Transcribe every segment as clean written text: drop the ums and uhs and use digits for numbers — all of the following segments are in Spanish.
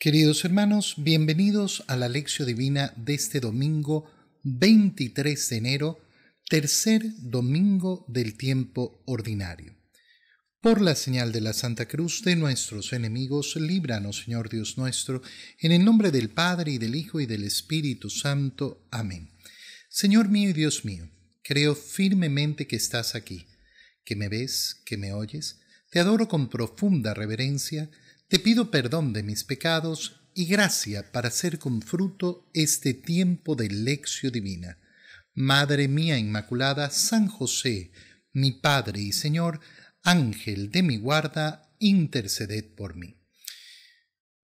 Queridos hermanos, bienvenidos a la Lección Divina de este domingo 23 de enero, tercer domingo del tiempo ordinario. Por la señal de la Santa Cruz de nuestros enemigos, líbranos, Señor Dios nuestro, en el nombre del Padre, y del Hijo, y del Espíritu Santo. Amén. Señor mío y Dios mío, creo firmemente que estás aquí, que me ves, que me oyes. Te adoro con profunda reverencia. Te pido perdón de mis pecados y gracia para hacer con fruto este tiempo de lección divina. Madre mía Inmaculada, San José, mi Padre y Señor, Ángel de mi guarda, interceded por mí.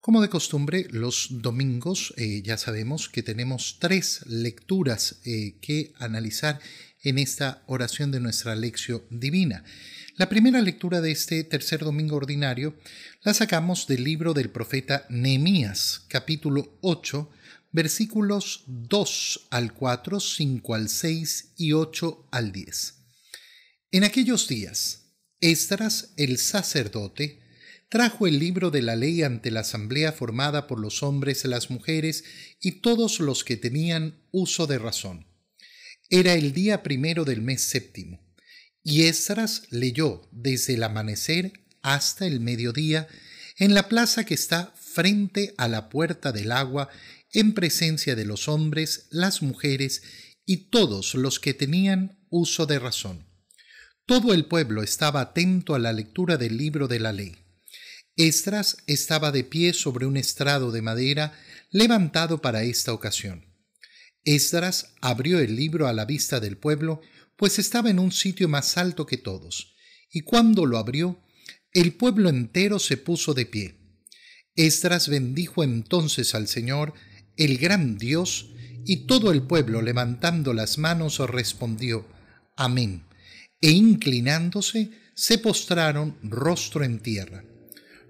Como de costumbre, los domingos ya sabemos que tenemos 3 lecturas que analizar en esta oración de nuestra lección divina. La primera lectura de este tercer domingo ordinario la sacamos del libro del profeta Nehemías, capítulo 8, versículos 2 al 4, 5 al 6 y 8 al 10. En aquellos días, Esdras, el sacerdote, trajo el libro de la ley ante la asamblea formada por los hombres, las mujeres y todos los que tenían uso de razón. Era el día primero del mes séptimo. Y Esdras leyó desde el amanecer hasta el mediodía en la plaza que está frente a la puerta del agua, en presencia de los hombres, las mujeres y todos los que tenían uso de razón. Todo el pueblo estaba atento a la lectura del libro de la ley. Esdras estaba de pie sobre un estrado de madera levantado para esta ocasión. Esdras abrió el libro a la vista del pueblo, pues estaba en un sitio más alto que todos, y cuando lo abrió, el pueblo entero se puso de pie. Esdras bendijo entonces al Señor, el gran Dios, y todo el pueblo, levantando las manos, respondió: Amén, e inclinándose, se postraron rostro en tierra.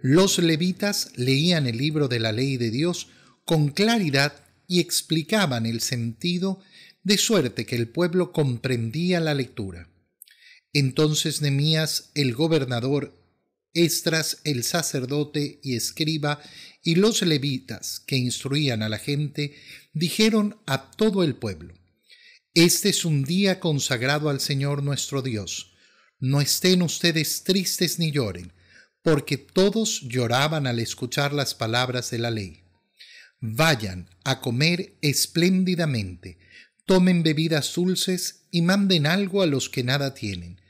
Los levitas leían el libro de la ley de Dios con claridad y explicaban el sentido, de suerte que el pueblo comprendía la lectura. Entonces Nehemías, el gobernador, Esdras, el sacerdote y escriba, y los levitas que instruían a la gente, dijeron a todo el pueblo: Este es un día consagrado al Señor nuestro Dios. No estén ustedes tristes ni lloren, porque todos lloraban al escuchar las palabras de la ley. Vayan a comer espléndidamente, tomen bebidas dulces y manden algo a los que nada tienen,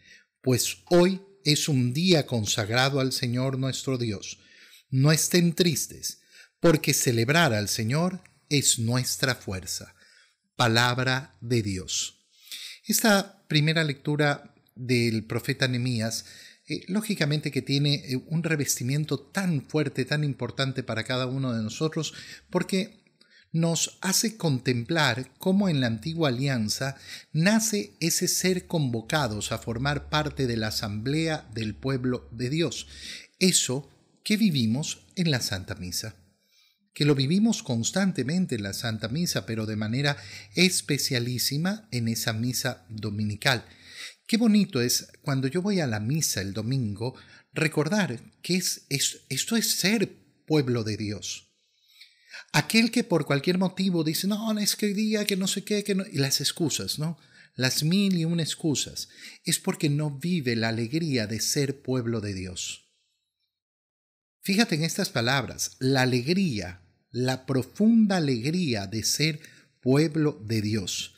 pues hoy es un día consagrado al Señor nuestro Dios. No estén tristes, porque celebrar al Señor es nuestra fuerza. Palabra de Dios. Esta primera lectura del profeta Nehemías lógicamente que tiene un revestimiento tan fuerte, tan importante para cada uno de nosotros, porque nos hace contemplar cómo en la antigua alianza nace ese ser convocados a formar parte de la asamblea del pueblo de Dios. Eso que vivimos en la Santa Misa, que lo vivimos constantemente en la Santa Misa, pero de manera especialísima en esa misa dominical. Qué bonito es cuando yo voy a la misa el domingo recordar que esto es ser pueblo de Dios. Aquel que por cualquier motivo dice: no, es que hoy día, que no sé qué, que no, y las excusas, ¿no? Las 1001 excusas, es porque no vive la alegría de ser pueblo de Dios. Fíjate en estas palabras: la alegría, la profunda alegría de ser pueblo de Dios.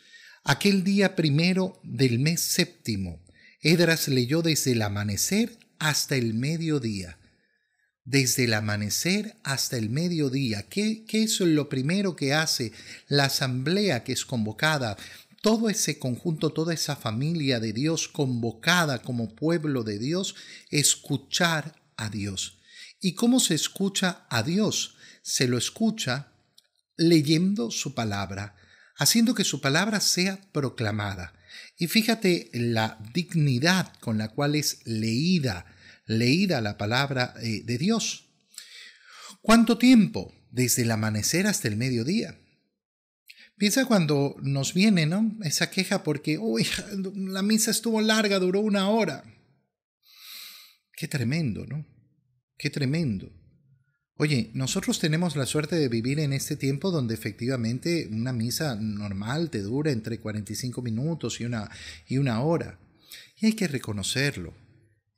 Aquel día primero del mes séptimo, Esdras leyó desde el amanecer hasta el mediodía. Desde el amanecer hasta el mediodía. ¿Qué es lo primero que hace la asamblea que es convocada? Todo ese conjunto, toda esa familia de Dios convocada como pueblo de Dios, escuchar a Dios. ¿Y cómo se escucha a Dios? Se lo escucha leyendo su palabra, haciendo que su palabra sea proclamada. Y fíjate la dignidad con la cual es leída la palabra de Dios. ¿Cuánto tiempo? Desde el amanecer hasta el mediodía. Piensa cuando nos viene, ¿no?, esa queja porque la misa estuvo larga, duró 1 hora. Qué tremendo, ¿no? Qué tremendo. Oye, nosotros tenemos la suerte de vivir en este tiempo donde efectivamente una misa normal te dura entre 45 minutos y una hora. Y hay que reconocerlo.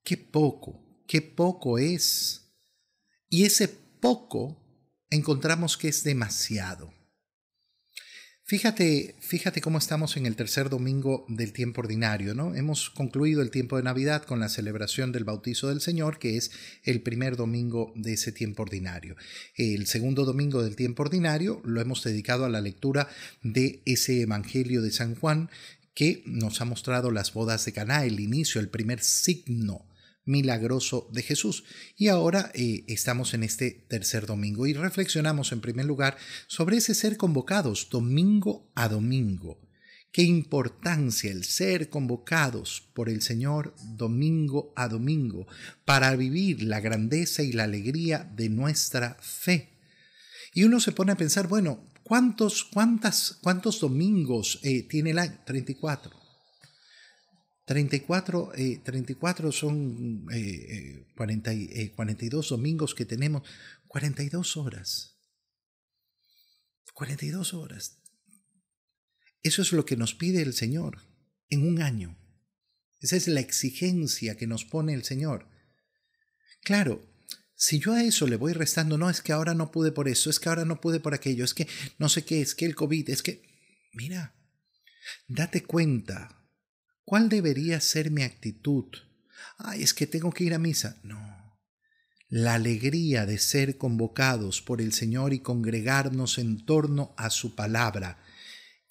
Qué poco es. Y ese poco encontramos que es demasiado. Fíjate cómo estamos en el tercer domingo del tiempo ordinario, ¿no? Hemos concluido el tiempo de Navidad con la celebración del bautizo del Señor, que es el primer domingo de ese tiempo ordinario. El segundo domingo del tiempo ordinario lo hemos dedicado a la lectura de ese Evangelio de San Juan, que nos ha mostrado las bodas de Caná, el inicio, el primer signo milagroso de Jesús. Y ahora estamos en este tercer domingo y reflexionamos en primer lugar sobre ese ser convocados domingo a domingo. Qué importancia el ser convocados por el Señor domingo a domingo para vivir la grandeza y la alegría de nuestra fe. Y uno se pone a pensar, bueno, ¿cuántos domingos tiene el año? 34. 34 son 42 domingos que tenemos, 42 horas. 42 horas. Eso es lo que nos pide el Señor en un año. Esa es la exigencia que nos pone el Señor. Claro, si yo a eso le voy restando, no, es que ahora no pude por eso, es que ahora no pude por aquello, es que no sé qué, es que el COVID, es que... Mira, date cuenta. ¿Cuál debería ser mi actitud? Ay, es que tengo que ir a misa. No. La alegría de ser convocados por el Señor y congregarnos en torno a su palabra.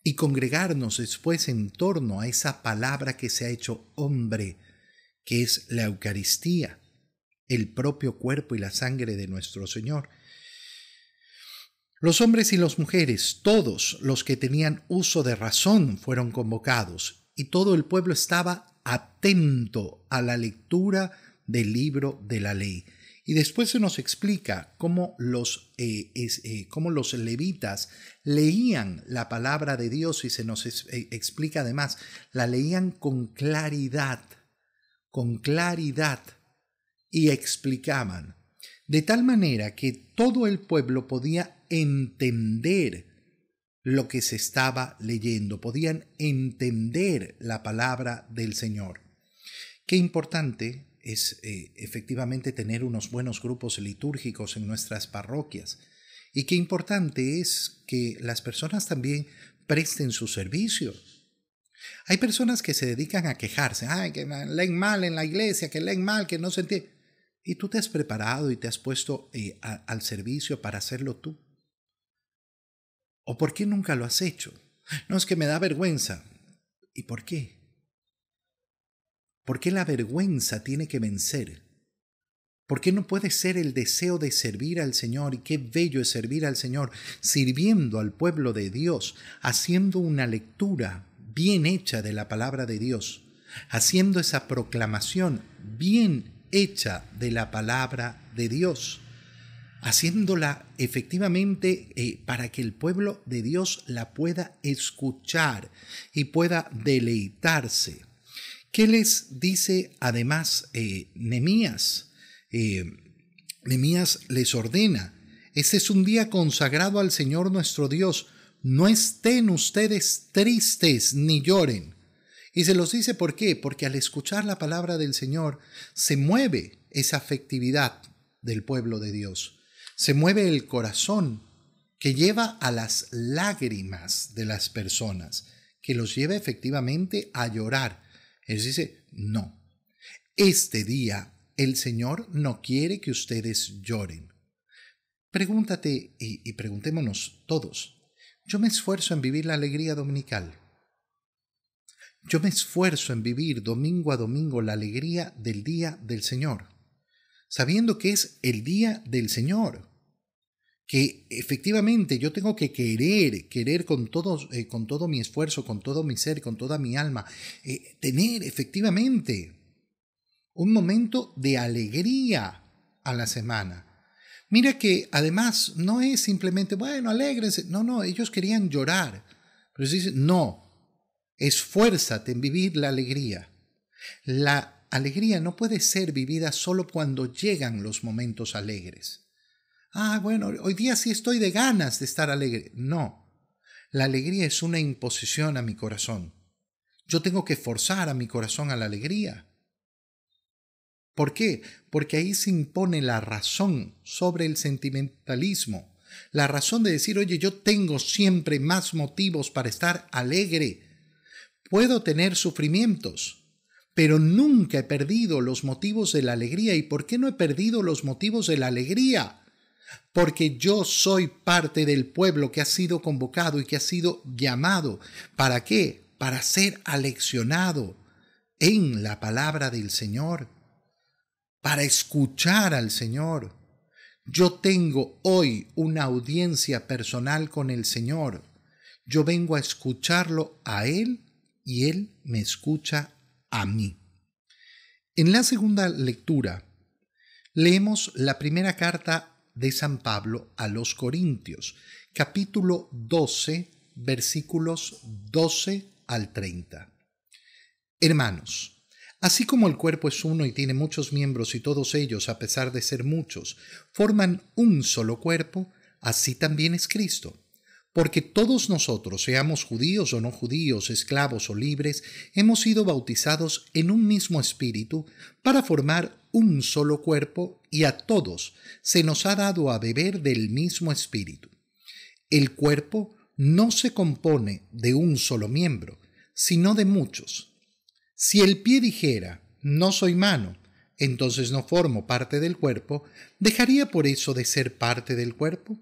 Y congregarnos después en torno a esa palabra que se ha hecho hombre, que es la Eucaristía, el propio cuerpo y la sangre de nuestro Señor. Los hombres y las mujeres, todos los que tenían uso de razón, fueron convocados. Y todo el pueblo estaba atento a la lectura del libro de la ley. Y después se nos explica cómo los levitas leían la palabra de Dios y se nos explica además, la leían con claridad y explicaban, de tal manera que todo el pueblo podía entender lo que se estaba leyendo, podían entender la palabra del Señor. Qué importante es efectivamente tener unos buenos grupos litúrgicos en nuestras parroquias y qué importante es que las personas también presten su servicio. Hay personas que se dedican a quejarse, ay, que leen mal en la iglesia, que leen mal, que no se entiende. Y tú te has preparado y te has puesto al servicio para hacerlo tú. ¿O por qué nunca lo has hecho? No, es que me da vergüenza. ¿Y por qué? ¿Por qué la vergüenza tiene que vencer? ¿Por qué no puede ser el deseo de servir al Señor? Y qué bello es servir al Señor, sirviendo al pueblo de Dios, haciendo una lectura bien hecha de la palabra de Dios, haciendo esa proclamación bien hecha de la palabra de Dios, haciéndola efectivamente para que el pueblo de Dios la pueda escuchar y pueda deleitarse. ¿Qué les dice además Nehemías? Nehemías les ordena, este es un día consagrado al Señor nuestro Dios, no estén ustedes tristes ni lloren. Y se los dice ¿por qué? Porque al escuchar la palabra del Señor se mueve esa afectividad del pueblo de Dios. Se mueve el corazón que lleva a las lágrimas de las personas, que los lleva efectivamente a llorar. Él dice, no, este día el Señor no quiere que ustedes lloren. Pregúntate y preguntémonos todos, ¿yo me esfuerzo en vivir la alegría dominical? Yo me esfuerzo en vivir domingo a domingo la alegría del día del Señor, sabiendo que es el día del Señor, que efectivamente yo tengo que querer con todo mi esfuerzo, con todo mi ser, con toda mi alma, tener efectivamente un momento de alegría a la semana. Mira que además no es simplemente, bueno, alégrense. No, ellos querían llorar. Pero se dice, no, esfuérzate en vivir la alegría. La alegría no puede ser vivida solo cuando llegan los momentos alegres. Bueno, hoy día sí estoy de ganas de estar alegre. No, la alegría es una imposición a mi corazón. Yo tengo que forzar a mi corazón a la alegría. ¿Por qué? Porque ahí se impone la razón sobre el sentimentalismo. La razón de decir, oye, yo tengo siempre más motivos para estar alegre. Puedo tener sufrimientos, pero nunca he perdido los motivos de la alegría. ¿Y por qué no he perdido los motivos de la alegría? Porque yo soy parte del pueblo que ha sido convocado y que ha sido llamado. ¿Para qué? Para ser aleccionado en la palabra del Señor, para escuchar al Señor. Yo tengo hoy una audiencia personal con el Señor. Yo vengo a escucharlo a Él y Él me escucha a mí. En la segunda lectura, leemos la primera carta de San Pablo a los Corintios, capítulo 12, versículos 12 al 30. Hermanos, así como el cuerpo es uno y tiene muchos miembros y todos ellos, a pesar de ser muchos, forman un solo cuerpo, así también es Cristo. Porque todos nosotros, seamos judíos o no judíos, esclavos o libres, hemos sido bautizados en un mismo espíritu para formar un solo cuerpo y a todos se nos ha dado a beber del mismo espíritu. El cuerpo no se compone de un solo miembro, sino de muchos. Si el pie dijera, no soy mano, entonces no formo parte del cuerpo, ¿dejaría por eso de ser parte del cuerpo?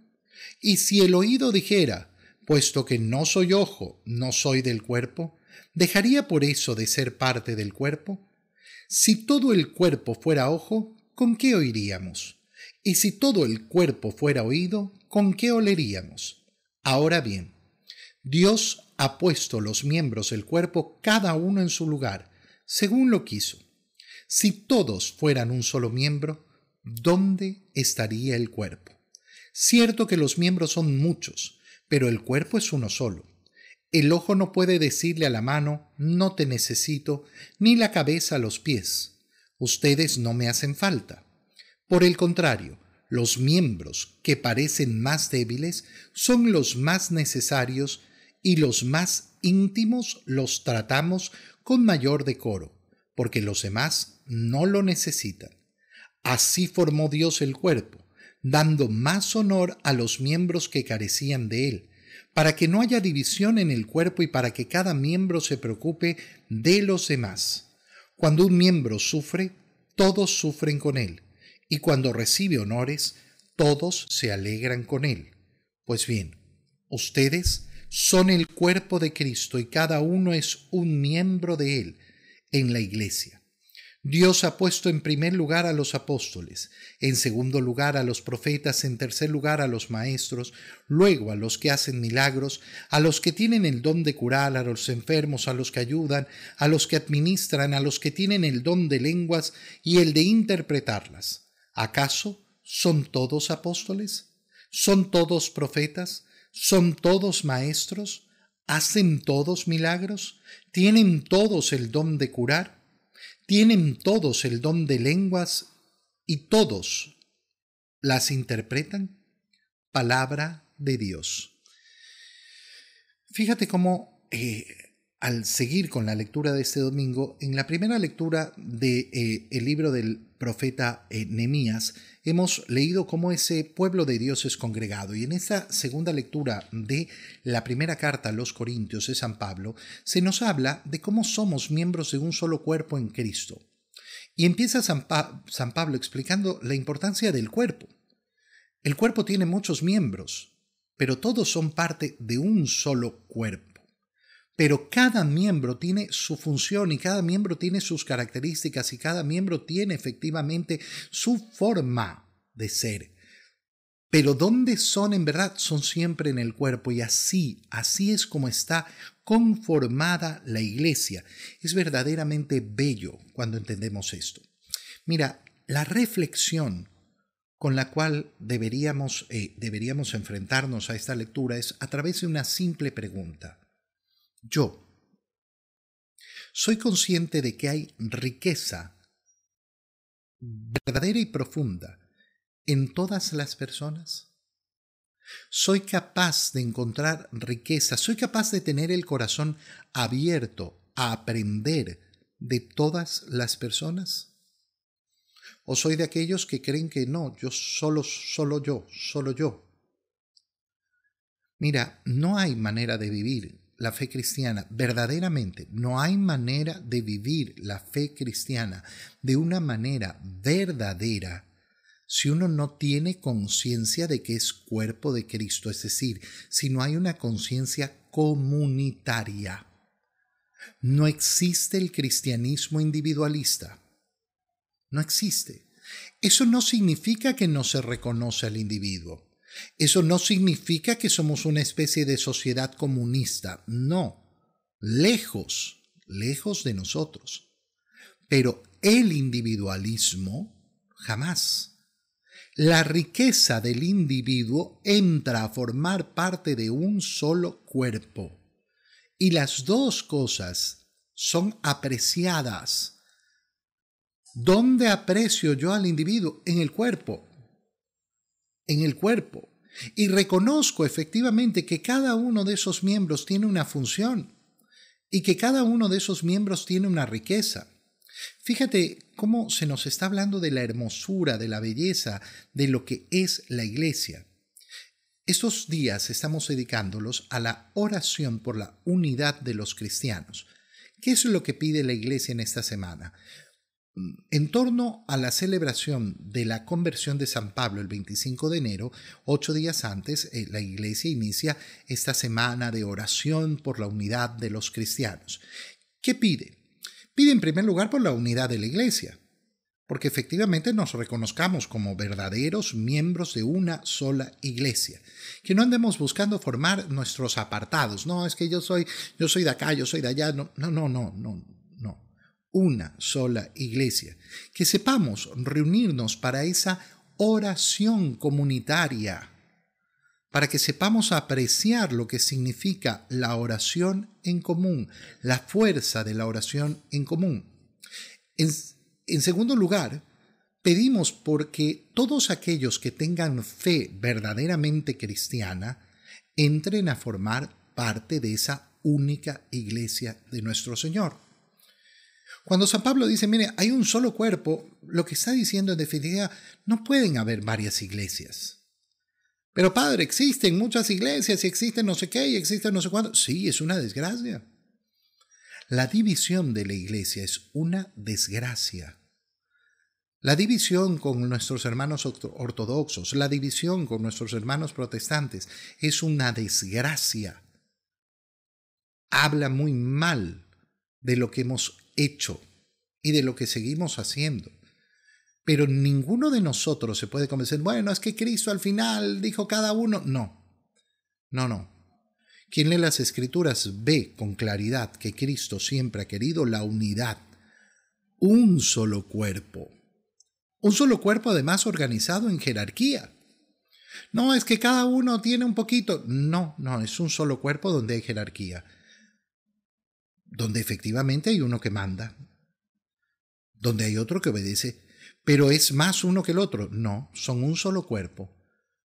Y si el oído dijera, puesto que no soy ojo, no soy del cuerpo, ¿dejaría por eso de ser parte del cuerpo? Si todo el cuerpo fuera ojo, ¿con qué oiríamos? Y si todo el cuerpo fuera oído, ¿con qué oleríamos? Ahora bien, Dios ha puesto los miembros del cuerpo cada uno en su lugar, según lo quiso. Si todos fueran un solo miembro, ¿dónde estaría el cuerpo? Cierto que los miembros son muchos, pero el cuerpo es uno solo. El ojo no puede decirle a la mano, no te necesito, ni la cabeza a los pies, ustedes no me hacen falta. Por el contrario, los miembros que parecen más débiles son los más necesarios y los más íntimos los tratamos con mayor decoro, porque los demás no lo necesitan. Así formó Dios el cuerpo, dando más honor a los miembros que carecían de él, para que no haya división en el cuerpo y para que cada miembro se preocupe de los demás. Cuando un miembro sufre, todos sufren con él, y cuando recibe honores, todos se alegran con él. Pues bien, ustedes son el cuerpo de Cristo y cada uno es un miembro de él en la iglesia. Dios ha puesto en primer lugar a los apóstoles, en segundo lugar a los profetas, en tercer lugar a los maestros, luego a los que hacen milagros, a los que tienen el don de curar, a los enfermos, a los que ayudan, a los que administran, a los que tienen el don de lenguas y el de interpretarlas. ¿Acaso son todos apóstoles? ¿Son todos profetas? ¿Son todos maestros? ¿Hacen todos milagros? ¿Tienen todos el don de curar? ¿Tienen todos el don de lenguas y todos las interpretan? Palabra de Dios. Fíjate cómo al seguir con la lectura de este domingo, en la primera lectura del libro del profeta Nehemías, hemos leído cómo ese pueblo de Dios es congregado. Y en esta segunda lectura de la primera carta a los Corintios de San Pablo, se nos habla de cómo somos miembros de un solo cuerpo en Cristo. Y empieza San Pablo explicando la importancia del cuerpo. El cuerpo tiene muchos miembros, pero todos son parte de un solo cuerpo. Pero cada miembro tiene su función y cada miembro tiene sus características y cada miembro tiene efectivamente su forma de ser. Pero ¿dónde son en verdad? Son siempre en el cuerpo y así es como está conformada la iglesia. Es verdaderamente bello cuando entendemos esto. Mira, la reflexión con la cual deberíamos enfrentarnos a esta lectura es a través de una simple pregunta. Yo soy consciente de que hay riqueza verdadera y profunda en todas las personas? ¿Soy capaz de encontrar riqueza? ¿Soy capaz de tener el corazón abierto a aprender de todas las personas? ¿O soy de aquellos que creen que no, yo solo yo? Mira, no hay manera de vivir la fe cristiana, verdaderamente, no hay manera de vivir la fe cristiana de una manera verdadera si uno no tiene conciencia de que es cuerpo de Cristo, es decir, si no hay una conciencia comunitaria. No existe el cristianismo individualista. No existe. Eso no significa que no se reconoce al individuo. Eso no significa que somos una especie de sociedad comunista. No. Lejos de nosotros. Pero el individualismo, jamás. La riqueza del individuo entra a formar parte de un solo cuerpo. Y las dos cosas son apreciadas. ¿Dónde aprecio yo al individuo? En el cuerpo. En el cuerpo. Y reconozco efectivamente que cada uno de esos miembros tiene una función y que cada uno de esos miembros tiene una riqueza. Fíjate cómo se nos está hablando de la hermosura, de la belleza, de lo que es la iglesia. Estos días estamos dedicándolos a la oración por la unidad de los cristianos. ¿Qué es lo que pide la iglesia en esta semana? En torno a la celebración de la conversión de San Pablo el 25 de enero, 8 días antes, la iglesia inicia esta semana de oración por la unidad de los cristianos. ¿Qué pide? Pide en primer lugar por la unidad de la iglesia, porque efectivamente nos reconozcamos como verdaderos miembros de una sola iglesia, que no andemos buscando formar nuestros apartados. No, es que yo soy de acá, yo soy de allá. No. Una sola iglesia. Que sepamos reunirnos para esa oración comunitaria, para que sepamos apreciar lo que significa la oración en común, la fuerza de la oración en común. En segundo lugar, pedimos porque todos aquellos que tengan fe verdaderamente cristiana entren a formar parte de esa única iglesia de nuestro Señor. Cuando San Pablo dice, mire, hay un solo cuerpo, lo que está diciendo en definitiva, no pueden haber varias iglesias. Pero padre, existen muchas iglesias y existen no sé qué y existen no sé cuánto. Sí, es una desgracia. La división de la iglesia es una desgracia. La división con nuestros hermanos ortodoxos, la división con nuestros hermanos protestantes es una desgracia. Habla muy mal de lo que hemos hecho y de lo que seguimos haciendo. Pero ninguno de nosotros se puede convencer, bueno, es que Cristo al final dijo cada uno. No. Quien lee las Escrituras ve con claridad que Cristo siempre ha querido la unidad. Un solo cuerpo. Un solo cuerpo además organizado en jerarquía. No, es que cada uno tiene un poquito. No, es un solo cuerpo donde hay jerarquía. Donde efectivamente hay uno que manda, donde hay otro que obedece, pero es más uno que el otro. No, son un solo cuerpo,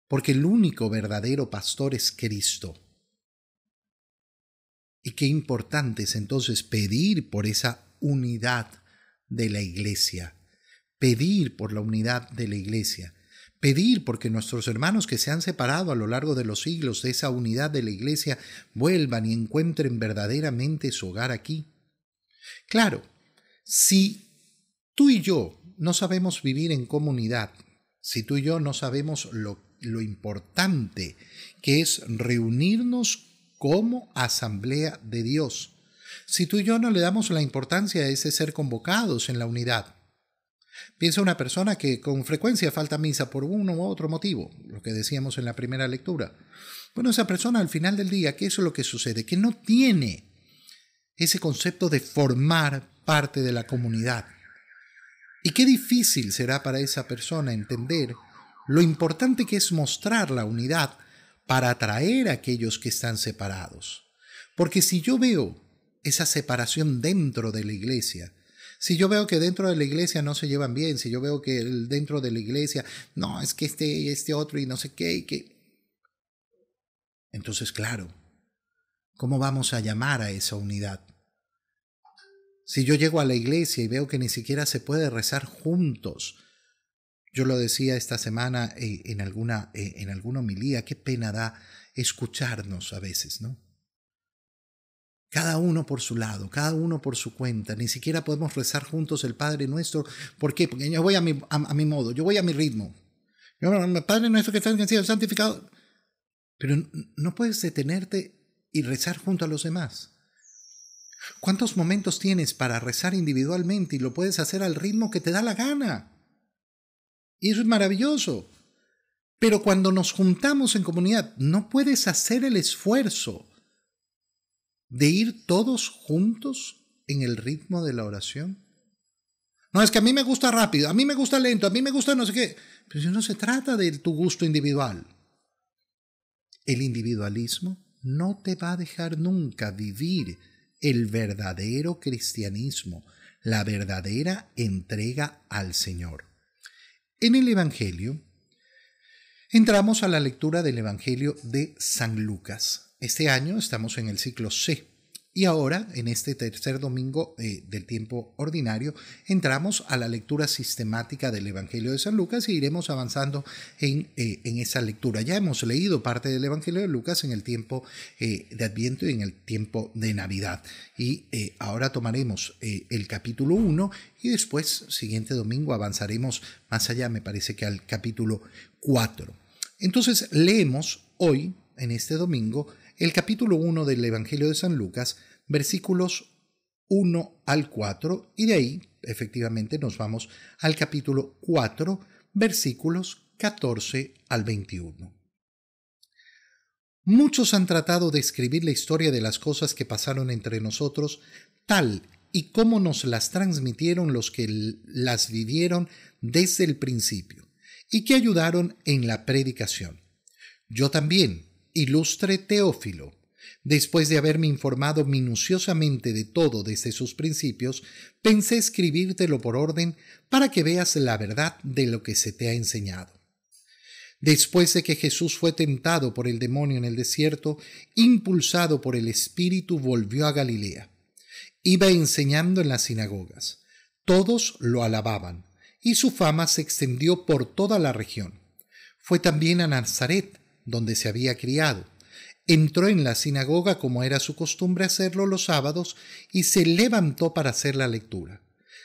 porque el único verdadero pastor es Cristo. Y qué importante es entonces pedir por esa unidad de la iglesia, pedir por la unidad de la iglesia, pedir porque nuestros hermanos que se han separado a lo largo de los siglos de esa unidad de la iglesia vuelvan y encuentren verdaderamente su hogar aquí. Claro, si tú y yo no sabemos vivir en comunidad, si tú y yo no sabemos lo importante que es reunirnos como asamblea de Dios, si tú y yo no le damos la importancia a ese ser convocados en la unidad, piensa una persona que con frecuencia falta a misa por uno u otro motivo, lo que decíamos en la primera lectura. Bueno, esa persona al final del día, ¿qué es lo que sucede? Que no tiene ese concepto de formar parte de la comunidad. Y qué difícil será para esa persona entender lo importante que es mostrar la unidad para atraer a aquellos que están separados. Porque si yo veo esa separación dentro de la iglesia, Si yo veo que dentro de la iglesia no se llevan bien, si yo veo que dentro de la iglesia, no, es que este otro y no sé qué, y que... Entonces, claro, ¿cómo vamos a llamar a esa unidad? Si yo llego a la iglesia y veo que ni siquiera se puede rezar juntos, yo lo decía esta semana en alguna homilía, qué pena da escucharnos a veces, ¿no? Cada uno por su lado, cada uno por su cuenta. Ni siquiera podemos rezar juntos el Padre Nuestro. ¿Por qué? Porque yo voy a mi modo, yo voy a mi ritmo. Padre Nuestro que estás en el cielo, santificado. Pero no puedes detenerte y rezar junto a los demás. ¿Cuántos momentos tienes para rezar individualmente y lo puedes hacer al ritmo que te da la gana? Y eso es maravilloso. Pero cuando nos juntamos en comunidad, no puedes hacer el esfuerzo de ir todos juntos en el ritmo de la oración. No, es que a mí me gusta rápido, a mí me gusta lento, a mí me gusta no sé qué. Pero si no se trata de tu gusto individual. El individualismo no te va a dejar nunca vivir el verdadero cristianismo, la verdadera entrega al Señor. En el Evangelio, entramos a la lectura del Evangelio de San Lucas. Este año estamos en el ciclo C y ahora, en este tercer domingo del tiempo ordinario, entramos a la lectura sistemática del Evangelio de San Lucas y iremos avanzando en esa lectura. Ya hemos leído parte del Evangelio de Lucas en el tiempo de Adviento y en el tiempo de Navidad. Y ahora tomaremos el capítulo 1 y después, siguiente domingo, avanzaremos más allá, me parece que al capítulo 4. Entonces, leemos hoy, en este domingo, el capítulo 1 del Evangelio de San Lucas, versículos 1 al 4, y de ahí, efectivamente, nos vamos al capítulo 4, versículos 14 al 21. Muchos han tratado de escribir la historia de las cosas que pasaron entre nosotros, tal y como nos las transmitieron los que las vivieron desde el principio, y que ayudaron en la predicación. Yo también, ilustre Teófilo, después de haberme informado minuciosamente de todo desde sus principios, pensé escribírtelo por orden para que veas la verdad de lo que se te ha enseñado. Después de que Jesús fue tentado por el demonio en el desierto, impulsado por el Espíritu, volvió a Galilea. Iba enseñando en las sinagogas. Todos lo alababan, y su fama se extendió por toda la región. Fue también a Nazaret, donde se había criado. Entró en la sinagoga como era su costumbre hacerlo los sábados y se levantó para hacer la lectura.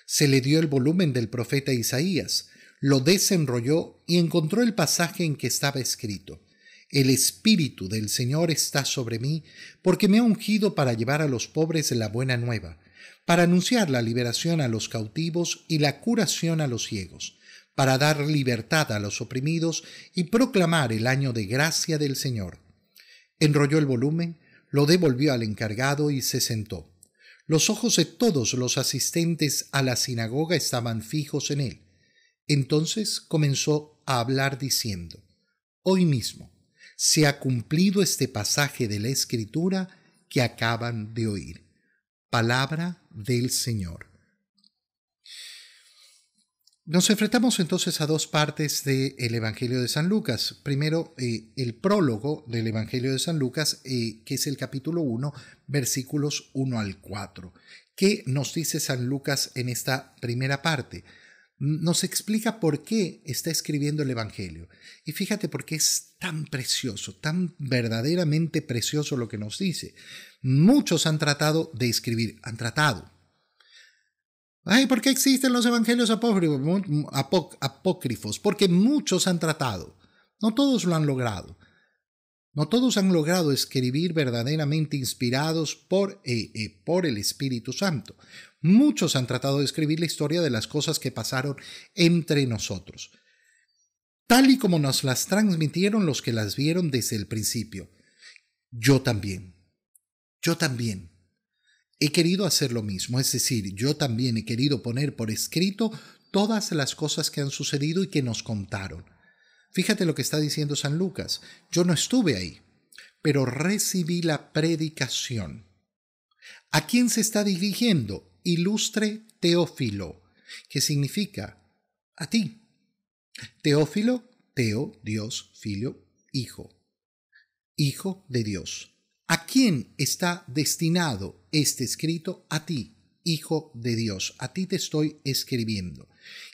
Se le dio el volumen del profeta Isaías, lo desenrolló y encontró el pasaje en que estaba escrito: El Espíritu del Señor está sobre mí, porque me ha ungido para llevar a los pobres la buena nueva, para anunciar la liberación a los cautivos y la curación a los ciegos, para dar libertad a los oprimidos y proclamar el año de gracia del Señor. Enrolló el volumen, lo devolvió al encargado y se sentó. Los ojos de todos los asistentes a la sinagoga estaban fijos en él. Entonces comenzó a hablar diciendo: Hoy mismo se ha cumplido este pasaje de la Escritura que acaban de oír. Palabra del Señor. Nos enfrentamos entonces a dos partes del Evangelio de San Lucas. Primero, el prólogo del Evangelio de San Lucas, que es el capítulo 1, versículos 1 al 4. ¿Qué nos dice San Lucas en esta primera parte? Nos explica por qué está escribiendo el Evangelio. Y fíjate por qué es tan precioso, tan verdaderamente precioso lo que nos dice. Muchos han tratado de escribir, Ay, ¿por qué existen los evangelios apócrifos? Porque muchos han tratado. No todos lo han logrado. No todos han logrado escribir verdaderamente inspirados por el Espíritu Santo. Muchos han tratado de escribir la historia de las cosas que pasaron entre nosotros, tal y como nos las transmitieron los que las vieron desde el principio. Yo también. He querido hacer lo mismo, es decir, yo también he querido poner por escrito todas las cosas que han sucedido y que nos contaron. Fíjate lo que está diciendo San Lucas. Yo no estuve ahí, pero recibí la predicación. ¿A quién se está dirigiendo? ilustre Teófilo, que significa a ti. Teófilo, Teo, Dios, Filio, Hijo, Hijo de Dios. ¿A quién está destinado este escrito? A ti, Hijo de Dios. A ti te estoy escribiendo.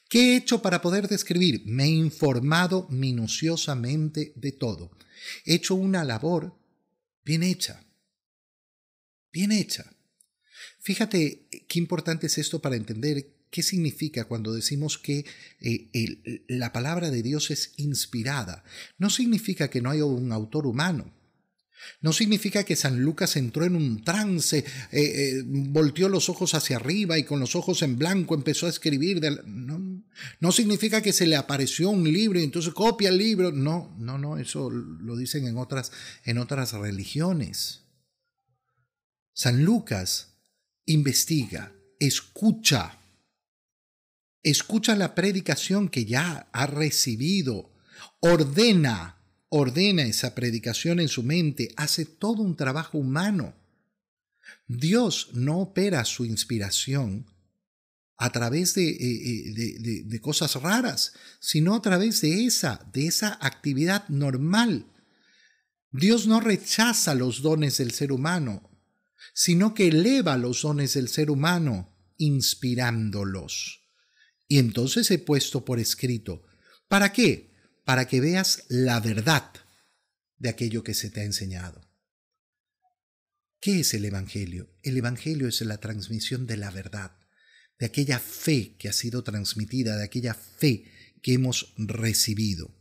¿Qué he hecho para poderte escribir? Me he informado minuciosamente de todo. He hecho una labor bien hecha. Bien hecha. Fíjate qué importante es esto para entender qué significa cuando decimos que la palabra de Dios es inspirada. No significa que no haya un autor humano. No significa que San Lucas entró en un trance, volteó los ojos hacia arriba y con los ojos en blanco empezó a escribir. No significa que se le apareció un libro y entonces copia el libro. No, eso lo dicen en otras religiones. San Lucas investiga, escucha la predicación que ya ha recibido, ordena esa predicación en su mente, hace todo un trabajo humano. Dios no opera su inspiración a través de cosas raras, sino a través de esa actividad normal. Dios no rechaza los dones del ser humano, sino que eleva los dones del ser humano inspirándolos. Y entonces he puesto por escrito. ¿Para qué? Para que veas la verdad de aquello que se te ha enseñado. ¿Qué es el Evangelio? El Evangelio es la transmisión de la verdad, de aquella fe que ha sido transmitida, de aquella fe que hemos recibido.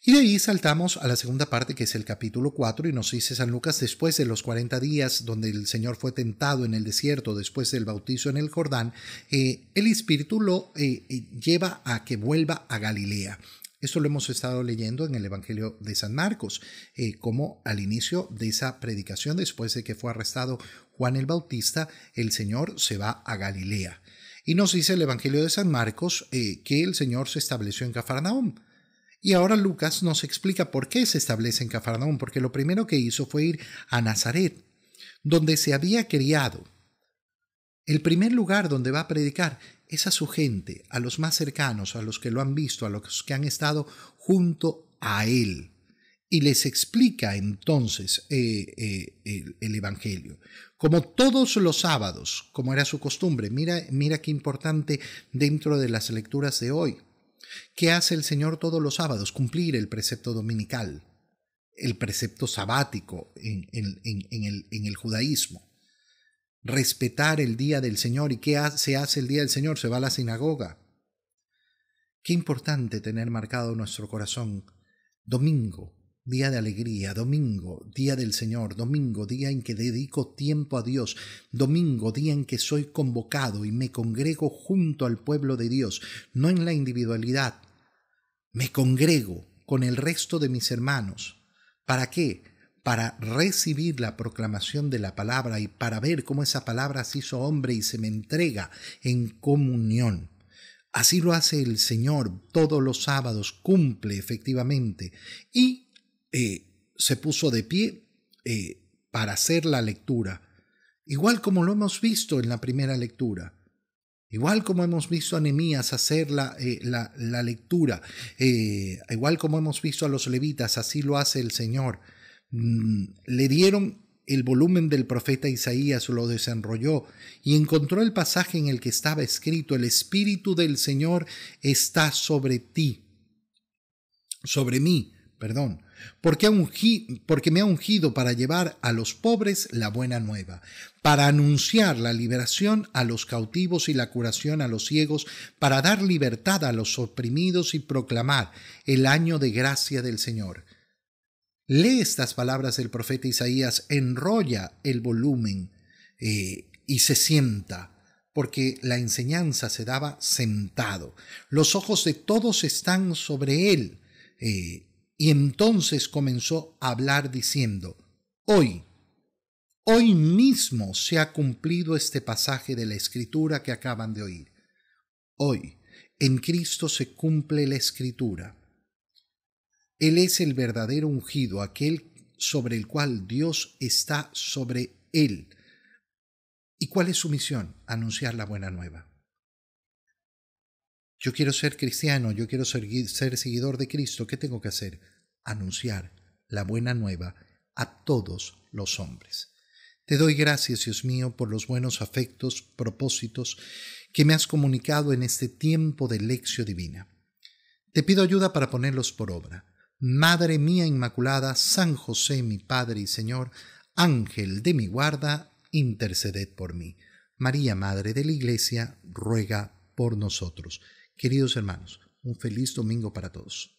Y de ahí saltamos a la segunda parte, que es el capítulo 4, y nos dice San Lucas: después de los 40 días donde el Señor fue tentado en el desierto, después del bautizo en el Jordán, el Espíritu lo lleva a que vuelva a Galilea. Esto lo hemos estado leyendo en el Evangelio de San Marcos, como al inicio de esa predicación, después de que fue arrestado Juan el Bautista, el Señor se va a Galilea. Y nos dice el Evangelio de San Marcos que el Señor se estableció en Cafarnaúm. Y ahora Lucas nos explica por qué se establece en Cafarnaúm, porque lo primero que hizo fue ir a Nazaret, donde se había criado. El primer lugar donde va a predicar es a su gente, a los más cercanos, a los que lo han visto, a los que han estado junto a él. Y les explica entonces el Evangelio. Como todos los sábados, como era su costumbre. Mira qué importante dentro de las lecturas de hoy. ¿Qué hace el Señor todos los sábados? Cumplir el precepto dominical, el precepto sabático en el judaísmo. Respetar el día del Señor. ¿Y qué se hace el día del Señor? Se va a la sinagoga. Qué importante tener marcado nuestro corazón. Domingo, día de alegría. Domingo, día del Señor. Domingo, día en que dedico tiempo a Dios. Domingo, día en que soy convocado y me congrego junto al pueblo de Dios, no en la individualidad. Me congrego con el resto de mis hermanos. ¿Para qué? Para recibir la proclamación de la palabra y para ver cómo esa palabra se hizo hombre y se me entrega en comunión. Así lo hace el Señor todos los sábados, cumple efectivamente. Y se puso de pie para hacer la lectura, igual como lo hemos visto en la primera lectura. Igual como hemos visto a Nehemías hacer la lectura, igual como hemos visto a los levitas, así lo hace el Señor. Le dieron el volumen del profeta Isaías, lo desenrolló y encontró el pasaje en el que estaba escrito: el Espíritu del Señor está sobre mí, porque me ha ungido para llevar a los pobres la buena nueva, para anunciar la liberación a los cautivos y la curación a los ciegos, para dar libertad a los oprimidos y proclamar el año de gracia del Señor. Lee estas palabras del profeta Isaías, enrolla el volumen y se sienta, porque la enseñanza se daba sentado. Los ojos de todos están sobre él. Y entonces comenzó a hablar diciendo: hoy mismo se ha cumplido este pasaje de la Escritura que acaban de oír. Hoy, en Cristo se cumple la Escritura. Él es el verdadero ungido, aquel sobre el cual Dios está sobre él. ¿Y cuál es su misión? Anunciar la buena nueva. Yo quiero ser cristiano, yo quiero ser seguidor de Cristo. ¿Qué tengo que hacer? Anunciar la buena nueva a todos los hombres. Te doy gracias, Dios mío, por los buenos afectos, propósitos que me has comunicado en este tiempo de lección divina. Te pido ayuda para ponerlos por obra. Madre mía Inmaculada, San José, mi Padre y Señor, Ángel de mi guarda, interceded por mí. María, Madre de la Iglesia, ruega por nosotros. Queridos hermanos, un feliz domingo para todos.